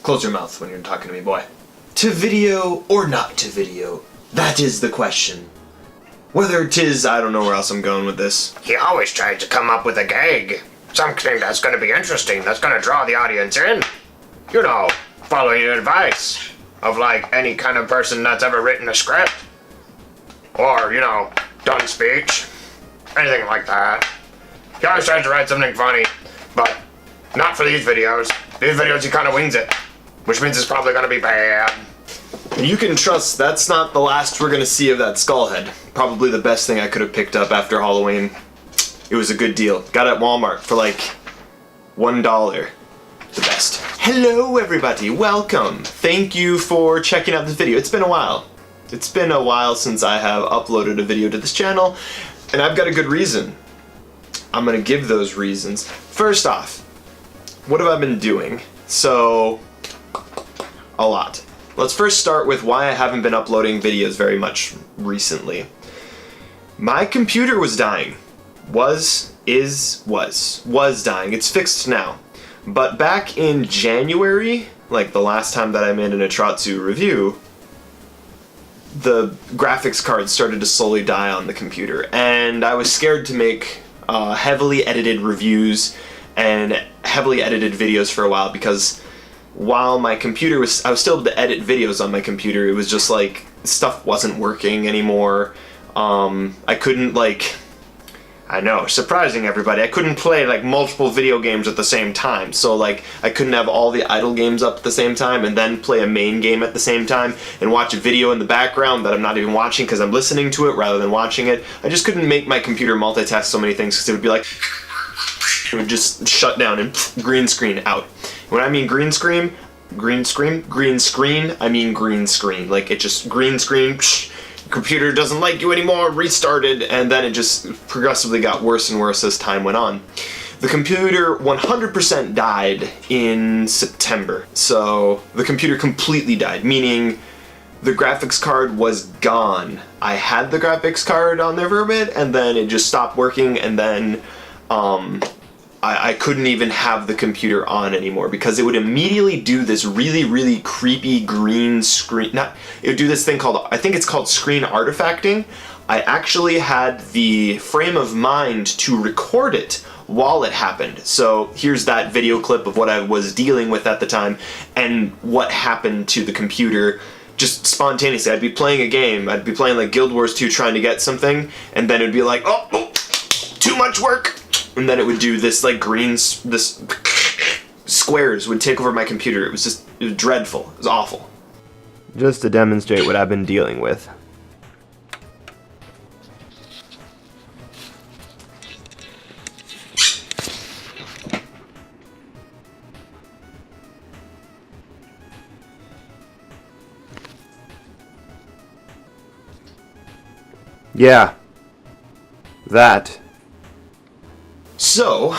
Close your mouth when you're talking to me, boy. To video or not to video? That is the question. Whether 'tis, I don't know where else I'm going with this. He always tried to come up with a gag. Something that's gonna be interesting, that's gonna draw the audience in. You know, following advice of like any kind of person that's ever written a script. Or, you know, done speech. Anything like that. He always tries to write something funny, but not for these videos. These videos he kinda wings it, which means it's probably gonna be bad. And you can trust that's not the last we're gonna see of that skull head. Probably the best thing I could have picked up after Halloween. It was a good deal. Got it at Walmart for like $1. The best. Hello everybody, welcome. Thank you for checking out this video. It's been a while. It's been a while since I have uploaded a video to this channel, and I've got a good reason. I'm gonna give those reasons. First off, what have I been doing? So, a lot. Let's first start with why I haven't been uploading videos very much recently. My computer was dying. Was dying. It's fixed now. But back in January, like the last time that I made an Atratzu review, the graphics card started to slowly die on the computer, and I was scared to make heavily edited reviews and heavily edited videos for a while, because while my computer I was still able to edit videos on my computer, it was just like stuff wasn't working anymore. I couldn't I know, surprising everybody, I couldn't play like multiple video games at the same time. So like I couldn't have all the idle games up at the same time and then play a main game at the same time and watch a video in the background that I'm not even watching because I'm listening to it rather than watching it. I just couldn't make my computer multitask so many things because it would be like, it would just shut down and green screen out. When I mean green screen, I mean green screen. Like it just green screen, computer doesn't like you anymore, restarted, and then it just progressively got worse and worse as time went on. The computer 100% died in September. So the computer completely died, meaning the graphics card was gone. I had the graphics card on there for a bit, and then it just stopped working, and then I couldn't even have the computer on anymore because it would immediately do this really, really creepy green screen. It would do this thing called, I think it's called screen artifacting. I actually had the frame of mind to record it while it happened. So here's that video clip of what I was dealing with at the time and what happened to the computer just spontaneously. I'd be playing a game, I'd be playing like Guild Wars 2 trying to get something, and then it'd be like, oh, too much work. And then it would do this like this squares would take over my computer. It was dreadful. It was awful. Just to demonstrate what I've been dealing with. Yeah. That. So,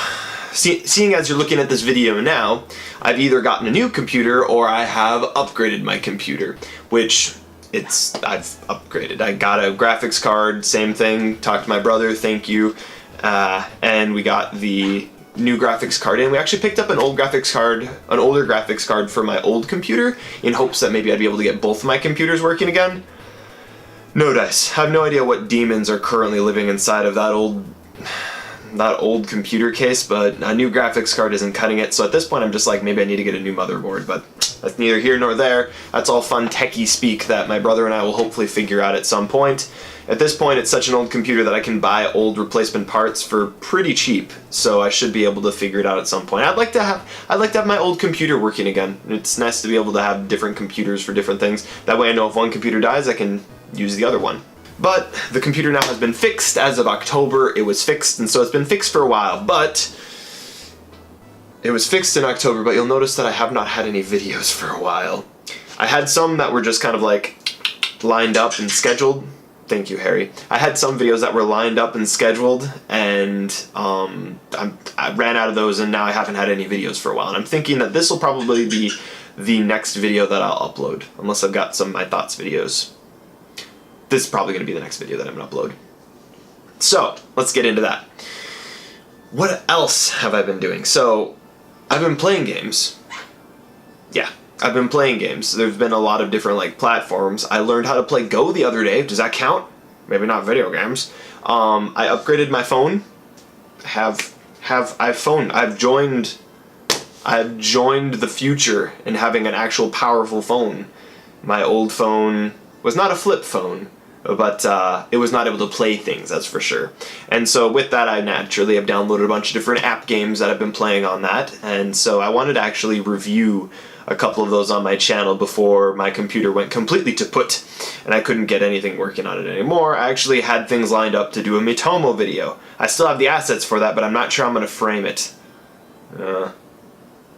seeing as you're looking at this video now, I've either gotten a new computer or I have upgraded my computer, which I've upgraded. I got a graphics card, same thing, talked to my brother, thank you, and we got the new graphics card in. We actually picked up an older graphics card for my old computer in hopes that maybe I'd be able to get both of my computers working again. No dice. I have no idea what demons are currently living inside of that old computer case, but a new graphics card isn't cutting it, so at this point I'm just like, maybe I need to get a new motherboard, but that's neither here nor there. That's all fun techie speak that my brother and I will hopefully figure out at some point. At this point, it's such an old computer that I can buy old replacement parts for pretty cheap, so I should be able to figure it out at some point. I'd like to have my old computer working again. It's nice to be able to have different computers for different things. That way I know if one computer dies, I can use the other one. But the computer now has been fixed as of October. It was fixed, and so it's been fixed for a while, but it was fixed in October, but you'll notice that I have not had any videos for a while. I had some that were just kind of like lined up and scheduled. Thank you, Harry. I had some videos that were lined up and scheduled, and I ran out of those, and now I haven't had any videos for a while. And I'm thinking that this will probably be the next video that I'll upload, unless I've got some of my thoughts videos. This is probably going to be the next video that I'm going to upload. So, let's get into that. What else have I been doing? So, I've been playing games. Yeah, I've been playing games. There's been a lot of different like platforms. I learned how to play Go the other day. Does that count? Maybe not video games. I upgraded my phone. Have iPhone. I've joined the future in having an actual powerful phone. My old phone was not a flip phone, but it was not able to play things, that's for sure. And so with that, I naturally have downloaded a bunch of different app games that I've been playing on that, and so I wanted to actually review a couple of those on my channel before my computer went completely kaput and I couldn't get anything working on it anymore. I actually had things lined up to do a Mitomo video. I still have the assets for that, but I'm not sure I'm going to frame it.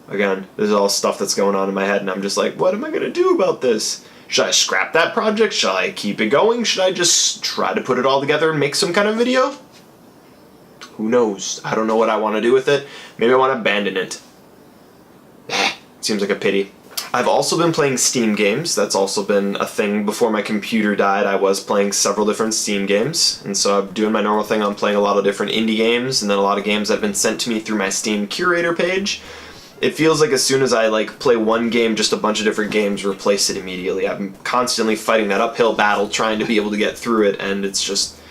Again, this is all stuff that's going on in my head, and I'm just like, what am I going to do about this? Should I scrap that project? Should I keep it going? Should I just try to put it all together and make some kind of video? Who knows? I don't know what I want to do with it. Maybe I want to abandon it. Seems like a pity. I've also been playing Steam games. That's also been a thing. Before my computer died, I was playing several different Steam games. And so I'm doing my normal thing. I'm playing a lot of different indie games, and then a lot of games that have been sent to me through my Steam curator page. It feels like as soon as I like play one game, just a bunch of different games replace it immediately. I'm constantly fighting that uphill battle trying to be able to get through it, and it's just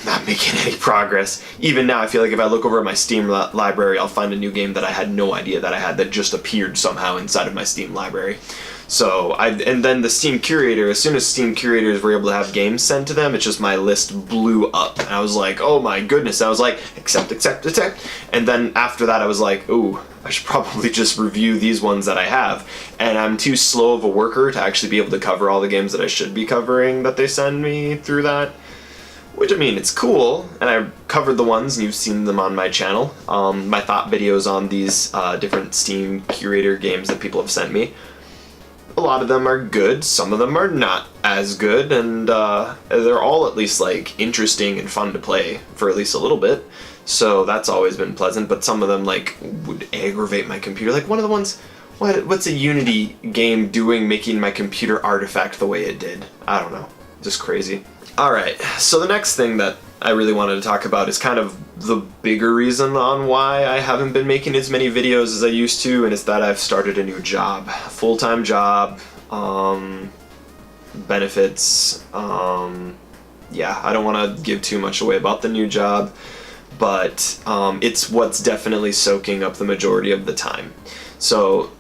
not making any progress. Even now, I feel like if I look over at my Steam library, I'll find a new game that I had no idea that I had that just appeared somehow inside of my Steam library. So, and then the Steam Curator, as soon as Steam Curators were able to have games sent to them, it's just my list blew up. And I was like, oh my goodness. I was like, accept. And then after that, I was like, ooh, I should probably just review these ones that I have. And I'm too slow of a worker to actually be able to cover all the games that I should be covering that they send me through that. Which, I mean, it's cool, and I covered the ones, and you've seen them on my channel. My thought videos on these different Steam Curator games that people have sent me. A lot of them are good, some of them are not as good, and they're all at least, like, interesting and fun to play for at least a little bit. So that's always been pleasant, but some of them, like, would aggravate my computer. Like, one of the ones, what's a Unity game doing making my computer artifact the way it did? I don't know. Just crazy. Alright, so the next thing that I really wanted to talk about is kind of the bigger reason on why I haven't been making as many videos as I used to, and it's that I've started a new job. Full-time job, benefits, yeah, I don't want to give too much away about the new job, but it's what's definitely soaking up the majority of the time. So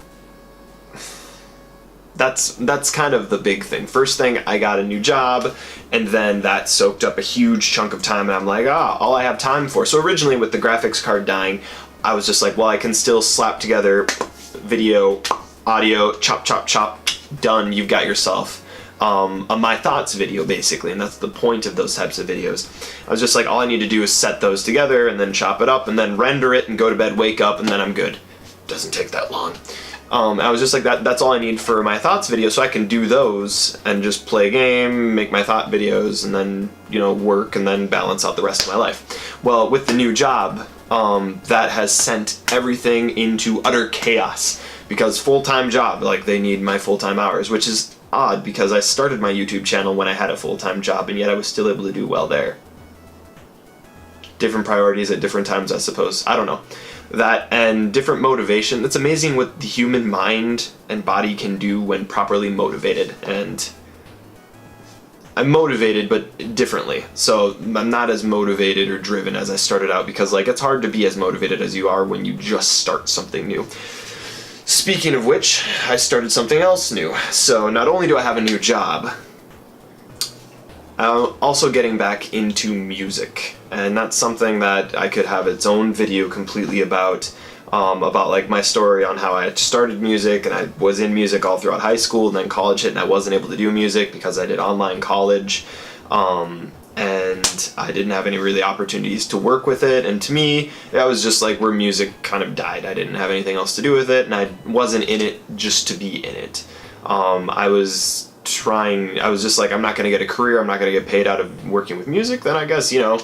that's kind of the big thing. First thing, I got a new job, and then that soaked up a huge chunk of time, and I'm like, all I have time for. So originally with the graphics card dying, I was just like, well, I can still slap together video, audio, chop, done, you've got yourself a My Thoughts video, basically, and that's the point of those types of videos. I was just like, all I need to do is set those together, and then chop it up, and then render it, and go to bed, wake up, and then I'm good. Doesn't take that long. I was just like, that's all I need for My Thoughts video, so I can do those and just play a game, make my thought videos, and then, you know, work, and then balance out the rest of my life. Well, with the new job, that has sent everything into utter chaos, because full-time job, like, they need my full-time hours, which is odd, because I started my YouTube channel when I had a full-time job, and yet I was still able to do well there. Different priorities at different times, I suppose. I don't know. That and different motivation. It's amazing what the human mind and body can do when properly motivated. And I'm motivated, but differently. So I'm not as motivated or driven as I started out, because like it's hard to be as motivated as you are when you just start something new. Speaking of which, I started something else new. So not only do I have a new job, I'm also getting back into music, and that's something that I could have its own video completely about like my story on how I started music, and I was in music all throughout high school, and then college hit and I wasn't able to do music because I did online college, and I didn't have any really opportunities to work with it, and to me, that was just like where music kind of died. I didn't have anything else to do with it, and I wasn't in it just to be in it. I was just like, I'm not going to get a career, I'm not going to get paid out of working with music, then I guess, you know,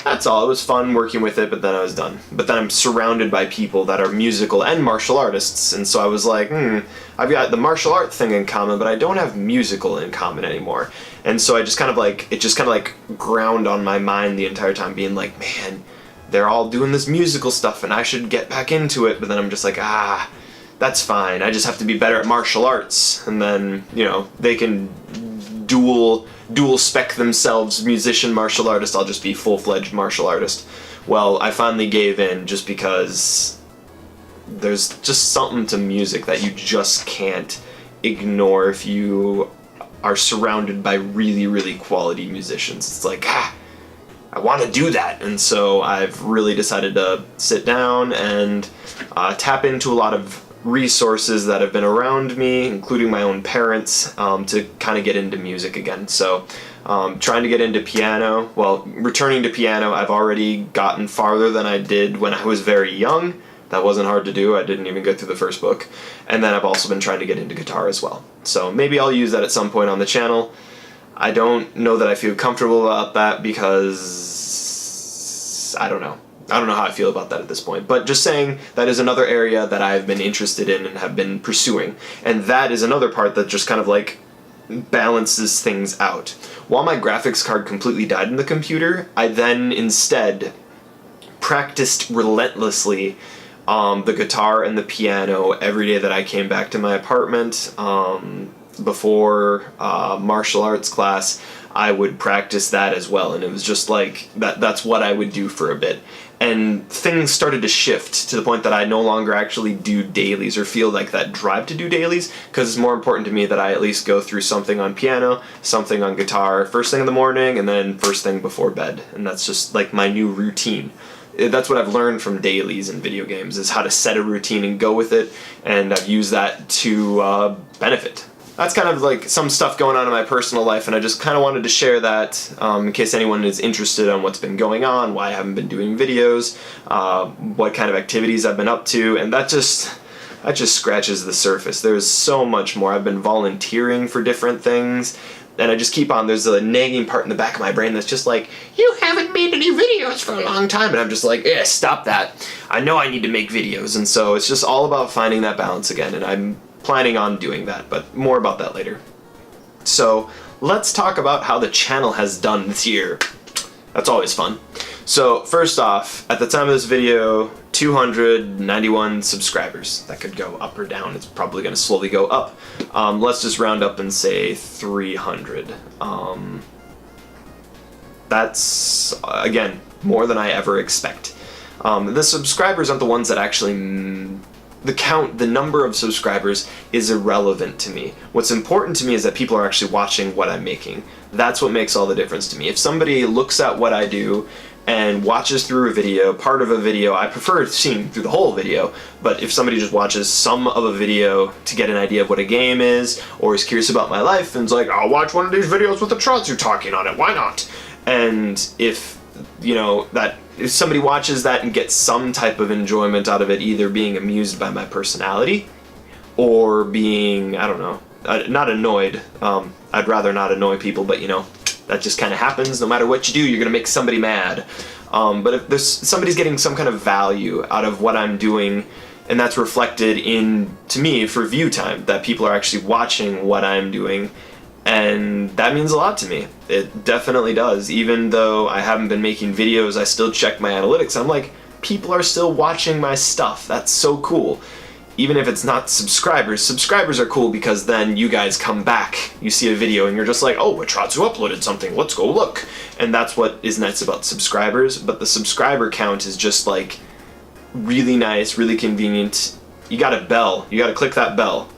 that's all. It was fun working with it, but then I was done. But then I'm surrounded by people that are musical and martial artists, and so I was like, I've got the martial art thing in common, but I don't have musical in common anymore. And so I just kind of like, it just kind of like ground on my mind the entire time, being like, man, they're all doing this musical stuff, and I should get back into it, but then I'm just like, that's fine. I just have to be better at martial arts, and then, you know, they can dual spec themselves, musician, martial artist. I'll just be full-fledged martial artist. Well, I finally gave in just because there's just something to music that you just can't ignore if you are surrounded by really, really quality musicians. It's like, I want to do that. And so I've really decided to sit down and tap into a lot of resources that have been around me, including my own parents, to kind of get into music again. So trying to get into piano, returning to piano, I've already gotten farther than I did when I was very young. That wasn't hard to do. I didn't even get through the first book. And then I've also been trying to get into guitar as well. So maybe I'll use that at some point on the channel. I don't know that I feel comfortable about that because I don't know. I don't know how I feel about that at this point. But just saying, that is another area that I've been interested in and have been pursuing. And that is another part that just kind of like balances things out. While my graphics card completely died in the computer, I then instead practiced relentlessly the guitar and the piano every day that I came back to my apartment. Before martial arts class, I would practice that as well, and it was just like that's what I would do for a bit. And things started to shift to the point that I no longer actually do dailies or feel like that drive to do dailies, because it's more important to me that I at least go through something on piano, something on guitar, first thing in the morning, and then first thing before bed. And that's just like my new routine. That's what I've learned from dailies in video games, is how to set a routine and go with it, and I've used that to benefit. That's kind of like some stuff going on in my personal life, and I just kind of wanted to share that in case anyone is interested on what's been going on, why I haven't been doing videos, what kind of activities I've been up to, and that just scratches the surface. There's so much more. I've been volunteering for different things, and I just keep on, there's a nagging part in the back of my brain that's just like, you haven't made any videos for a long time, and I'm just like, stop that. I know I need to make videos, and so it's just all about finding that balance again, and I'm planning on doing that, but more about that later. So let's talk about how the channel has done this year. That's always fun. So first off, at the time of this video, 291 subscribers. That could go up or down. It's probably going to slowly go up. Let's just round up and say 300. That's, again, more than I ever expect. The subscribers aren't the ones that actually... The number of subscribers is irrelevant to me. What's important to me is that people are actually watching what I'm making. That's what makes all the difference to me. If somebody looks at what I do and watches through a video, part of a video, I prefer seeing through the whole video, but if somebody just watches some of a video to get an idea of what a game is, or is curious about my life and is like, I'll watch one of these videos with Atratzu talking on it, why not? And if, you know, if somebody watches that and gets some type of enjoyment out of it, either being amused by my personality or being, I don't know, not annoyed. I'd rather not annoy people, but you know, that just kind of happens. No matter what you do, you're going to make somebody mad. But if somebody's getting some kind of value out of what I'm doing, and that's reflected in, to me, for view time, that people are actually watching what I'm doing, and that means a lot to me. It definitely does. Even though I haven't been making videos, I still check my analytics. I'm like, people are still watching my stuff. That's so cool. Even if it's not subscribers. Subscribers are cool because then you guys come back, you see a video, and you're just like, oh, Atratzu uploaded something, let's go look. And that's what is nice about subscribers, but the subscriber count is just like really nice, really convenient. You got a bell. You got to click that bell.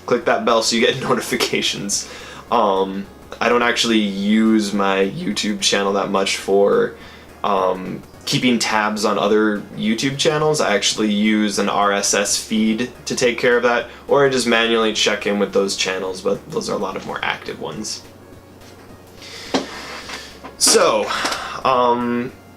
Click that bell so you get notifications. I don't actually use my YouTube channel that much for keeping tabs on other YouTube channels. I actually use an RSS feed to take care of that, or I just manually check in with those channels, but those are a lot of more active ones. So,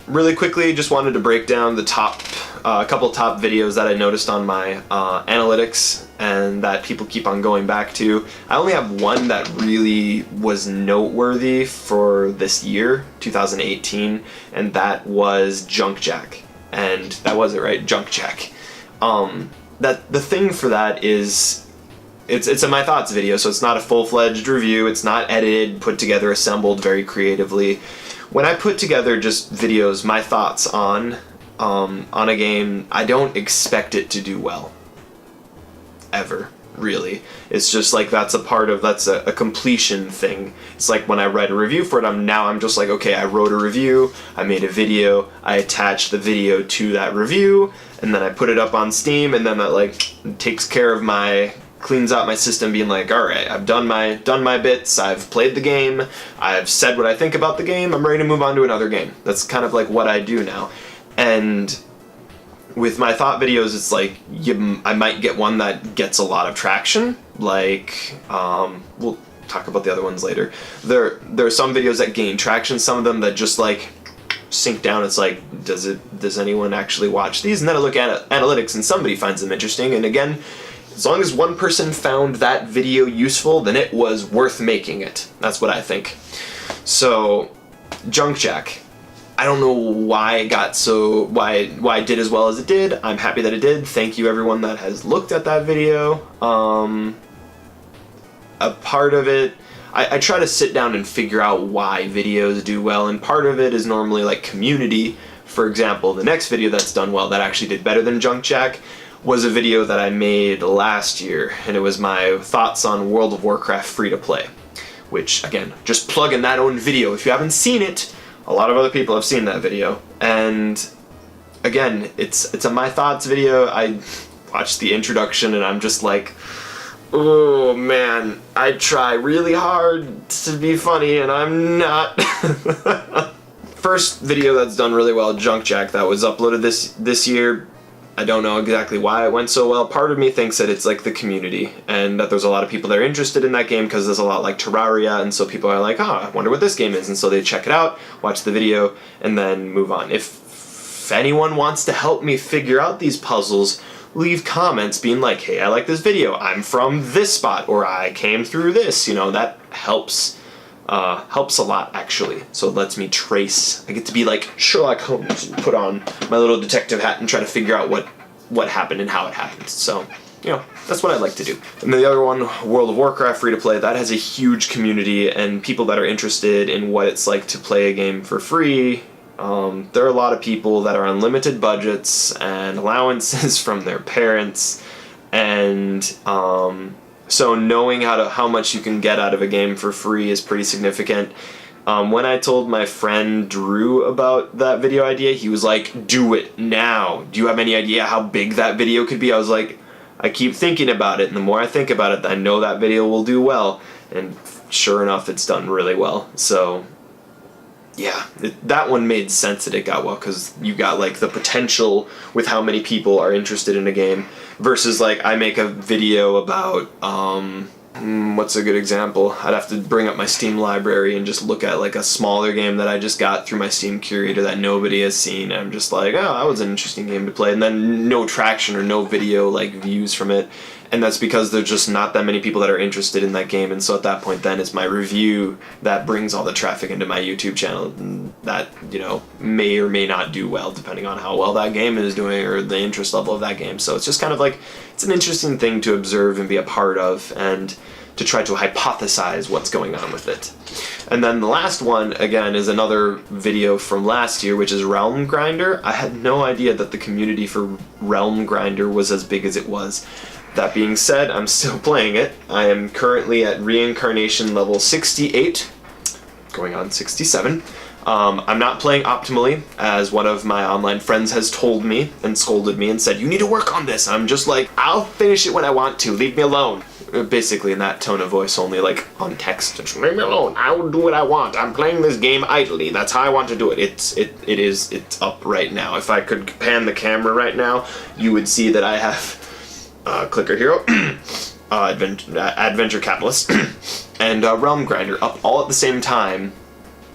really quickly, just wanted to break down the top, a couple top videos that I noticed on my analytics and that people keep on going back to. I only have one that really was noteworthy for this year, 2018, and that was Junk Jack. And that was it, right? Junk Jack. That the thing for that is, it's a My Thoughts video, so it's not a full-fledged review, it's not edited, put together, assembled very creatively. When I put together just videos, my thoughts on a game, I don't expect it to do well. ever, really. It's just like that's a completion thing. It's like when I write a review for it, I'm just like, okay, I wrote a review, I made a video, I attached the video to that review, and then I put it up on Steam, and then that like takes care of cleans out my system, being like, all right, I've done my bits, I've played the game, I've said what I think about the game, I'm ready to move on to another game. That's kind of like what I do now. And with my thought videos, it's like I might get one that gets a lot of traction, like we'll talk about the other ones later. There are some videos that gain traction, some of them that just like sink down. It's like, does anyone actually watch these? And then I look at analytics and somebody finds them interesting, and again, as long as one person found that video useful, then it was worth making it. That's what I think. So, Junk Jack. I don't know why it got why it did as well as it did. I'm happy that it did. Thank you everyone that has looked at that video. A part of it, I try to sit down and figure out why videos do well, and part of it is normally like community. For example, the next video that's done well, that actually did better than Junk Jack, was a video that I made last year, and it was my thoughts on World of Warcraft free-to-play, which, again, just plug in that own video. If you haven't seen it, a lot of other people have seen that video, and again, it's a my thoughts video. I watched the introduction, and I'm just like, oh man, I try really hard to be funny, and I'm not. First video that's done really well, Junk Jack, that was uploaded this year. I don't know exactly why it went so well. Part of me thinks that it's like the community, and that there's a lot of people that are interested in that game because there's a lot like Terraria, and so people are like, oh, I wonder what this game is, and so they check it out, watch the video, and then move on. If anyone wants to help me figure out these puzzles, leave comments being like, hey, I like this video, I'm from this spot, or I came through this, that helps. Helps a lot, actually. So it lets me trace. I get to be like Sherlock Holmes and put on my little detective hat and try to figure out what happened and how it happened. So, that's what I like to do. And then the other one, World of Warcraft free-to-play, that has a huge community and people that are interested in what it's like to play a game for free. There are a lot of people that are on limited budgets and allowances from their parents, and so knowing how much you can get out of a game for free is pretty significant. When I told my friend Drew about that video idea, he was like, do it now. Do you have any idea how big that video could be? I was like, I keep thinking about it, and the more I think about it, I know that video will do well. And sure enough, it's done really well. So yeah, that one made sense that it got well, because you got like the potential with how many people are interested in a game, versus like I make a video about what's a good example? I'd have to bring up my Steam library and just look at like a smaller game that I just got through my Steam curator that nobody has seen. I'm just like, oh, that was an interesting game to play, and then no traction or no video like views from it. And that's because there's just not that many people that are interested in that game, and so at that point then it's my review that brings all the traffic into my YouTube channel, and that, may or may not do well depending on how well that game is doing or the interest level of that game. So it's just kind of like, it's an interesting thing to observe and be a part of, and to try to hypothesize what's going on with it. And then the last one, again, is another video from last year, which is Realm Grinder. I had no idea that the community for Realm Grinder was as big as it was. That being said, I'm still playing it. I am currently at reincarnation level 68, going on 67. I'm not playing optimally, as one of my online friends has told me and scolded me and said, you need to work on this. I'm just like, I'll finish it when I want to, leave me alone. Basically in that tone of voice, only like on text. Just leave me alone, I will do what I want. I'm playing this game idly, that's how I want to do it. It's up right now. If I could pan the camera right now, you would see that I have Clicker Hero, Adventure Catalyst, and Realm Grinder up all at the same time.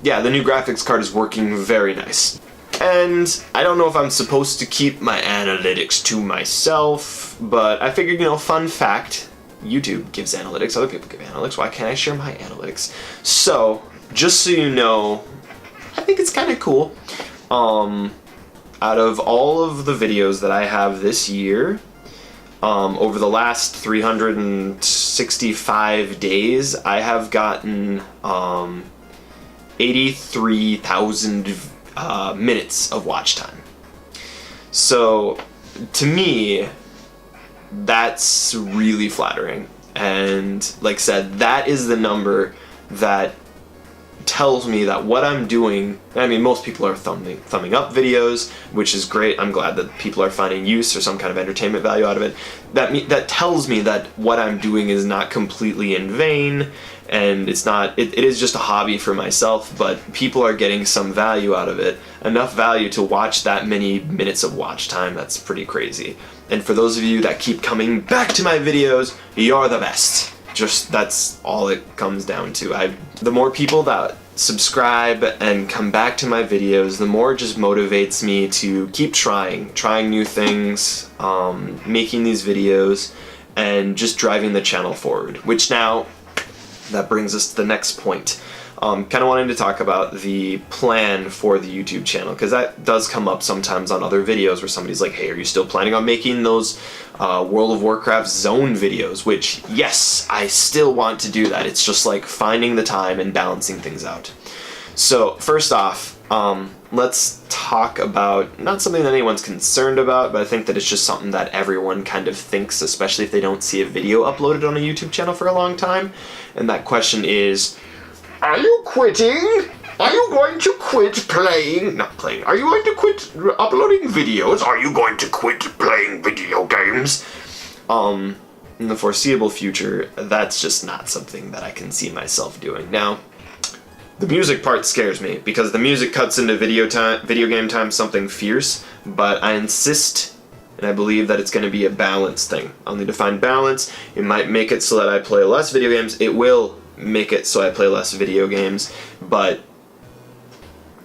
Yeah, the new graphics card is working very nice. And I don't know if I'm supposed to keep my analytics to myself, but I figured, fun fact, YouTube gives analytics, other people give analytics, why can't I share my analytics? So, just so you know, I think it's kind of cool. Out of all of the videos that I have this year, over the last 365 days, I have gotten 83,000 minutes of watch time. So, to me, that's really flattering. And like I said, that is the number that tells me that what I'm doing, I mean, most people are thumbing up videos, which is great. I'm glad that people are finding use or some kind of entertainment value out of it. That tells me that what I'm doing is not completely in vain, and it's not, it is just a hobby for myself, but people are getting some value out of it. Enough value to watch that many minutes of watch time. That's pretty crazy. And for those of you that keep coming back to my videos, you're the best. Just, that's all it comes down to. The more people that subscribe and come back to my videos, the more it just motivates me to keep trying new things, making these videos, and just driving the channel forward. Which now, that brings us to the next point. Kind of wanting to talk about the plan for the YouTube channel, because that does come up sometimes on other videos where somebody's like, hey, are you still planning on making those World of Warcraft zone videos? Which, yes, I still want to do that. It's just like finding the time and balancing things out. So first off, let's talk about not something that anyone's concerned about, but I think that it's just something that everyone kind of thinks, especially if they don't see a video uploaded on a YouTube channel for a long time. And that question is, are you quitting? Are you going to quit playing? Not playing. Are you going to quit uploading videos? Are you going to quit playing video games? In the foreseeable future, that's just not something that I can see myself doing. Now, the music part scares me, because the music cuts into video game time something fierce, but I insist and I believe that it's going to be a balance thing. I'll need to find balance. It might make it so that I play less video games. It will make it so I play less video games, but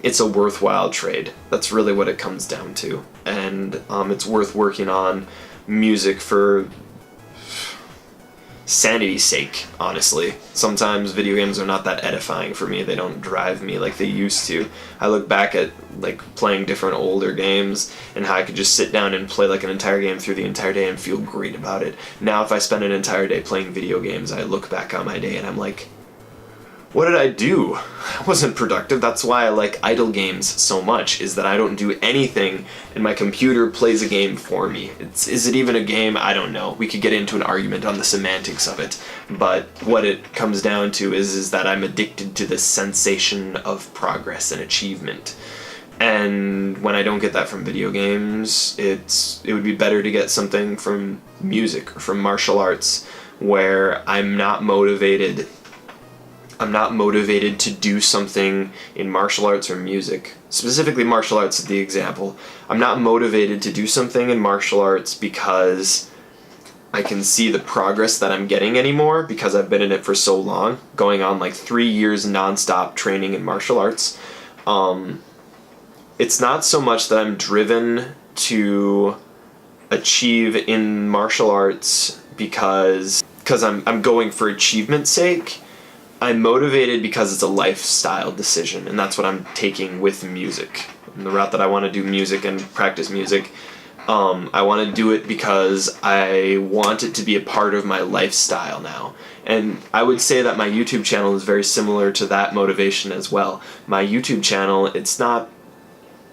it's a worthwhile trade. That's really what it comes down to. And it's worth working on music for sanity's sake, honestly. Sometimes video games are not that edifying for me. They don't drive me like they used to. I look back at like playing different older games and how I could just sit down and play like an entire game through the entire day and feel great about it. Now if I spend an entire day playing video games, I look back on my day and I'm like, what did I do? I wasn't productive. That's why I like idle games so much, is that I don't do anything and my computer plays a game for me. Is it even a game? I don't know. We could get into an argument on the semantics of it, but what it comes down to is that I'm addicted to the sensation of progress and achievement. And when I don't get that from video games, it would be better to get something from music or from martial arts, where I'm not motivated to do something in martial arts or music. Specifically martial arts is the example. I'm not motivated to do something in martial arts because I can see the progress that I'm getting anymore, because I've been in it for so long, going on like 3 years non-stop training in martial arts. It's not so much that I'm driven to achieve in martial arts because I'm going for achievement's sake. I'm motivated because it's a lifestyle decision, and that's what I'm taking with music. And the route that I want to do music and practice music, I want to do it because I want it to be a part of my lifestyle now. And I would say that my YouTube channel is very similar to that motivation as well. My YouTube channel, it's not...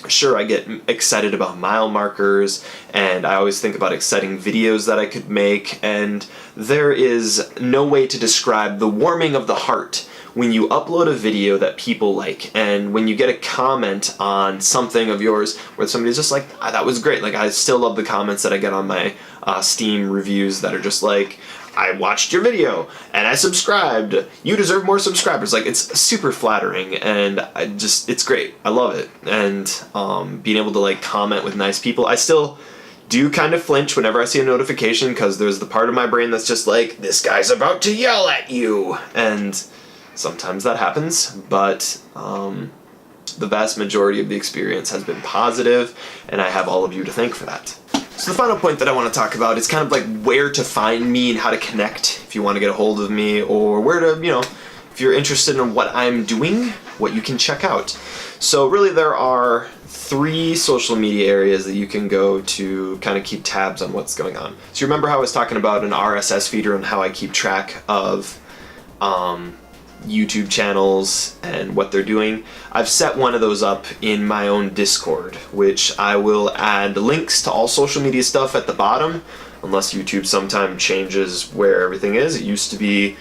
Sure, I get excited about mile markers, and I always think about exciting videos that I could make, and there is no way to describe the warming of the heart when you upload a video that people like, and when you get a comment on something of yours where somebody's just like, ah, that was great. Like, I still love the comments that I get on my Steam reviews that are just like, I watched your video and I subscribed. You deserve more subscribers. Like, it's super flattering, and it's great. I love it. And being able to like comment with nice people. I still do kind of flinch whenever I see a notification, because there's the part of my brain that's just like, this guy's about to yell at you. And sometimes that happens, but the vast majority of the experience has been positive, and I have all of you to thank for that. So the final point that I want to talk about is kind of like where to find me and how to connect if you want to get a hold of me, or where to, if you're interested in what I'm doing, what you can check out. So really there are 3 social media areas that you can go to kind of keep tabs on what's going on. So you remember how I was talking about an RSS feeder and how I keep track of YouTube channels and what they're doing? I've set one of those up in my own Discord, which I will add links to all social media stuff at the bottom, unless YouTube sometime changes where everything is. It used to be,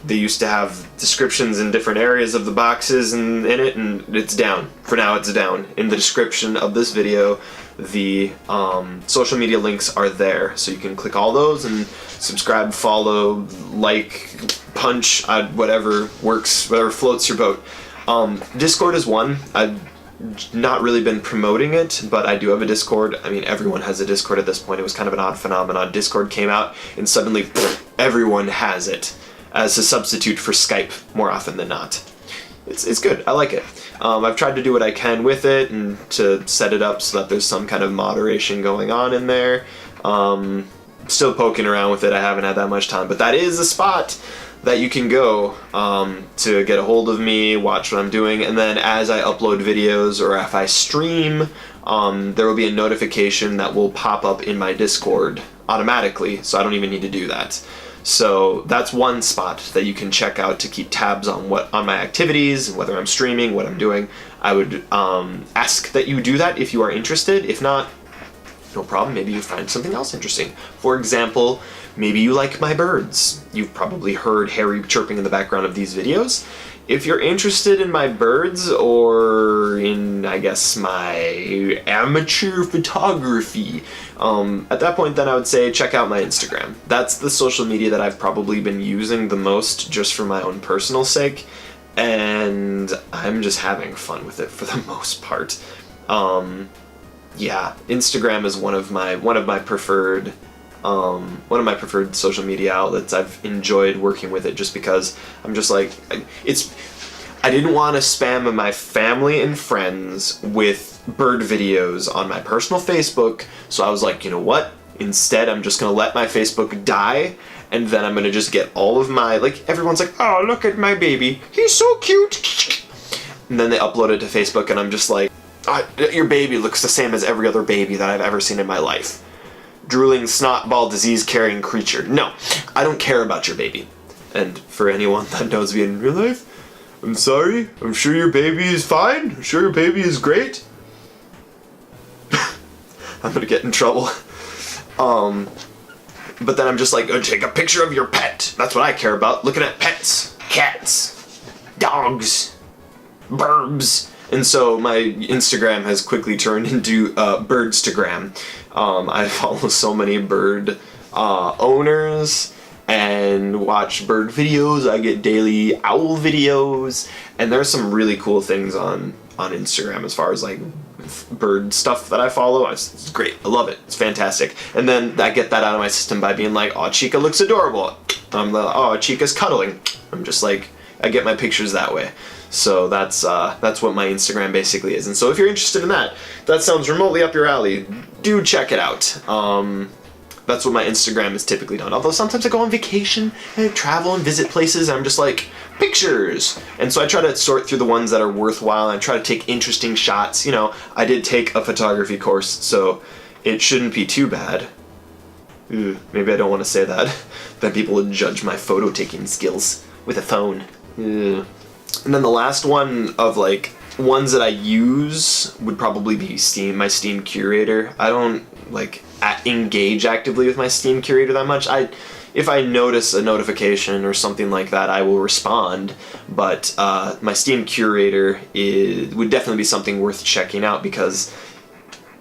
they used to have descriptions in different areas of the boxes and in it, and it's down. For now, it's down. In the description of this video, the social media links are there, so you can click all those and subscribe, follow, like, punch, whatever works, whatever floats your boat. Discord is one. I've not really been promoting it, but I do have a Discord. I mean, everyone has a Discord at this point. It was kind of an odd phenomenon. Discord came out, and suddenly everyone has it as a substitute for Skype more often than not. It's good. I like it. I've tried to do what I can with it and to set it up so that there's some kind of moderation going on in there. Still poking around with it. I haven't had that much time, but that is a spot that you can go to get a hold of me, watch what I'm doing, and then as I upload videos or if I stream, there will be a notification that will pop up in my Discord automatically, so I don't even need to do that. So that's one spot that you can check out to keep tabs on my activities, whether I'm streaming, what I'm doing. I would ask that you do that if you are interested. If not, no problem. Maybe you find something else interesting. For example, maybe you like my birds. You've probably heard Harry chirping in the background of these videos. If you're interested in my birds or in, I guess, my amateur photography, at that point then I would say check out my Instagram. That's the social media that I've probably been using the most just for my own personal sake, and I'm just having fun with it for the most part. Yeah, Instagram is one of my preferred social media outlets. I've enjoyed working with it just because I'm just like, I didn't want to spam my family and friends with bird videos on my personal Facebook, so I was like, you know what? Instead, I'm just gonna let my Facebook die, and then I'm gonna just get all of my, like, everyone's like, oh, look at my baby, he's so cute, and then they upload it to Facebook, and I'm just like, your baby looks the same as every other baby that I've ever seen in my life. Drooling, snot-ball, disease-carrying creature. No, I don't care about your baby. And for anyone that knows me in real life, I'm sorry. I'm sure your baby is fine. I'm sure your baby is great. I'm gonna get in trouble. But then I'm just like, oh, take a picture of your pet. That's what I care about. Looking at pets. Cats. Dogs. Birds. And so my Instagram has quickly turned into Birdstagram. I follow so many bird owners and watch bird videos. I get daily owl videos, and there's some really cool things on Instagram as far as like bird stuff that I follow. It's great. I love it. It's fantastic. And then I get that out of my system by being like, oh, Chica looks adorable. Oh, Chica's cuddling. I'm just like, I get my pictures that way. So that's what my Instagram basically is. And so if you're interested in that sounds remotely up your alley, do check it out. That's what my Instagram is typically done. Although sometimes I go on vacation and I travel and visit places and I'm just like, pictures! And so I try to sort through the ones that are worthwhile and I try to take interesting shots. You know, I did take a photography course, so it shouldn't be too bad. Maybe I don't want to say that. Then people would judge my photo taking skills with a phone. And then the last one of like ones that I use would probably be Steam, my Steam curator. I don't like engage actively with my Steam curator that much. If I notice a notification or something like that, I will respond. But my Steam curator would definitely be something worth checking out because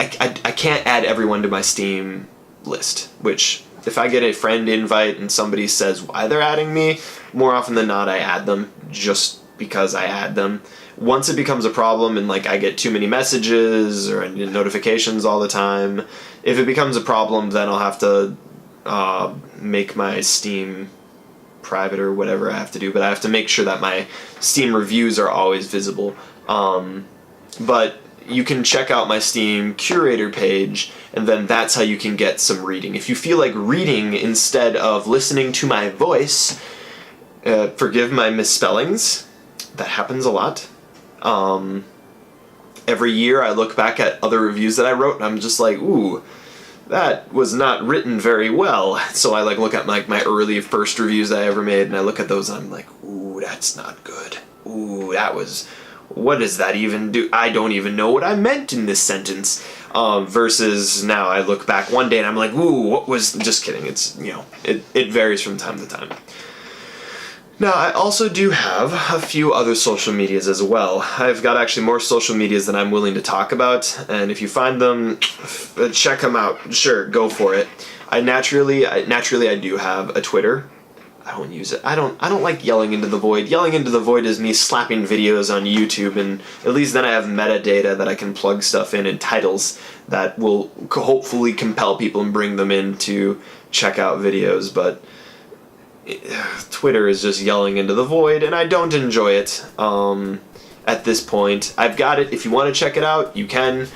I can't add everyone to my Steam list, which if I get a friend invite and somebody says why they're adding me, more often than not I add them just because I add them. Once it becomes a problem and like I get too many messages or notifications all the time, if it becomes a problem, then I'll have to make my Steam private or whatever I have to do, but I have to make sure that my Steam reviews are always visible. But you can check out my Steam curator page, and then that's how you can get some reading. If you feel like reading instead of listening to my voice, forgive my misspellings. That happens a lot. Every year I look back at other reviews that I wrote and I'm just like, ooh, that was not written very well. So I like look at like my early first reviews that I ever made and I look at those and I'm like, ooh, that's not good. Ooh, that was what does that even do? I don't even know what I meant in this sentence. Versus now I look back one day and I'm like, ooh, what was... Just kidding. It's, it varies from time to time. Now, I also do have a few other social medias as well. I've got actually more social medias than I'm willing to talk about, and if you find them, check them out. Sure, go for it. I naturally do have a Twitter. I don't use it. I don't like yelling into the void. Yelling into the void is me slapping videos on YouTube, and at least then I have metadata that I can plug stuff in and titles that will hopefully compel people and bring them in to check out videos, but Twitter is just yelling into the void, and I don't enjoy it at this point. I've got it. If you want to check it out, you can.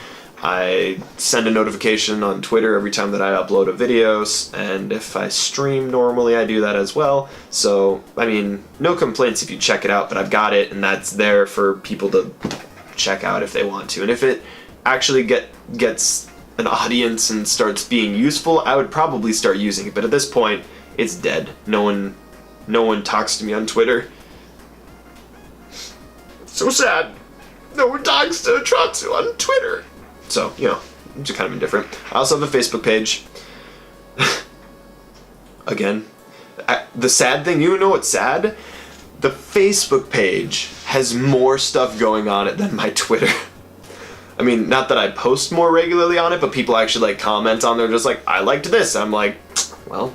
I send a notification on Twitter every time that I upload a video, and if I stream normally, I do that as well. So, I mean, no complaints if you check it out, but I've got it, and that's there for people to check out if they want to. And if it actually gets an audience and starts being useful, I would probably start using it. But at this point, it's dead. No one talks to me on Twitter. So sad. No one talks to Atratzu on Twitter. So, I'm just kind of indifferent. I also have a Facebook page. Again, the sad thing, you know what's sad? The Facebook page has more stuff going on it than my Twitter. I mean, not that I post more regularly on it, but people actually comment on there just like, I liked this. I'm like, well,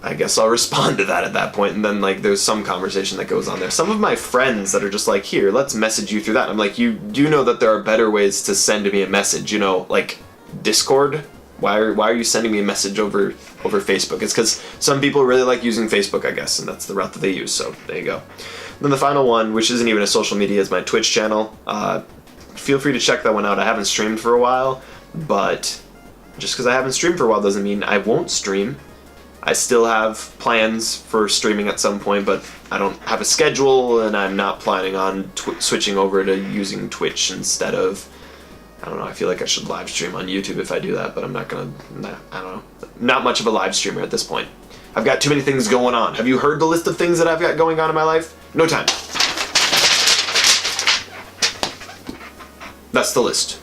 I guess I'll respond to that at that point, and then there's some conversation that goes on there. Some of my friends that are just like, here, let's message you through that. I'm like, you do know that there are better ways to send me a message, like Discord? Why are you sending me a message over Facebook? It's because some people really like using Facebook, I guess, and that's the route that they use, so there you go. Then the final one, which isn't even a social media, is my Twitch channel. Feel free to check that one out. I haven't streamed for a while, but just because I haven't streamed for a while doesn't mean I won't stream. I still have plans for streaming at some point, but I don't have a schedule, and I'm not planning on switching over to using Twitch instead of... I don't know, I feel like I should live stream on YouTube if I do that, but I'm not gonna... I don't know. Not much of a live streamer at this point. I've got too many things going on. Have you heard the list of things that I've got going on in my life? No time. That's the list.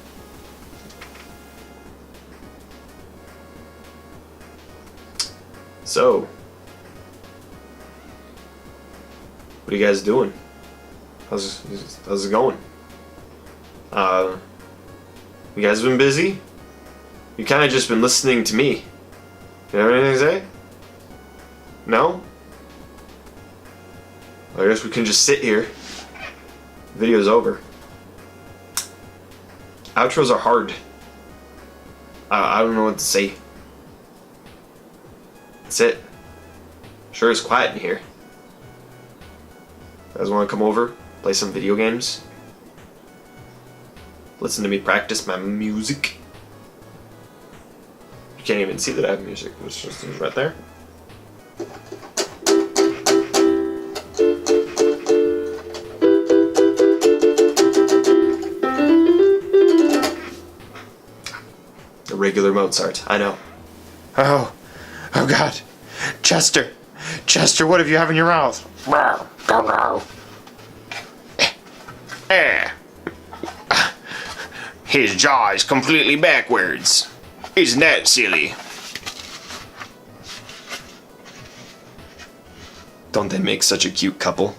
So, what are you guys doing? How's it going? You guys been busy? You kind of just been listening to me. You have anything to say? No? I guess we can just sit here. Video's over. Outros are hard. I don't know what to say. That's it. Sure is quiet in here. You guys want to come over, play some video games? Listen to me practice my music? You can't even see that I have music. It's just right there. A regular Mozart, I know. Oh God. Chester, what have you have in your mouth? His jaw is completely backwards. Isn't that silly? Don't they make such a cute couple?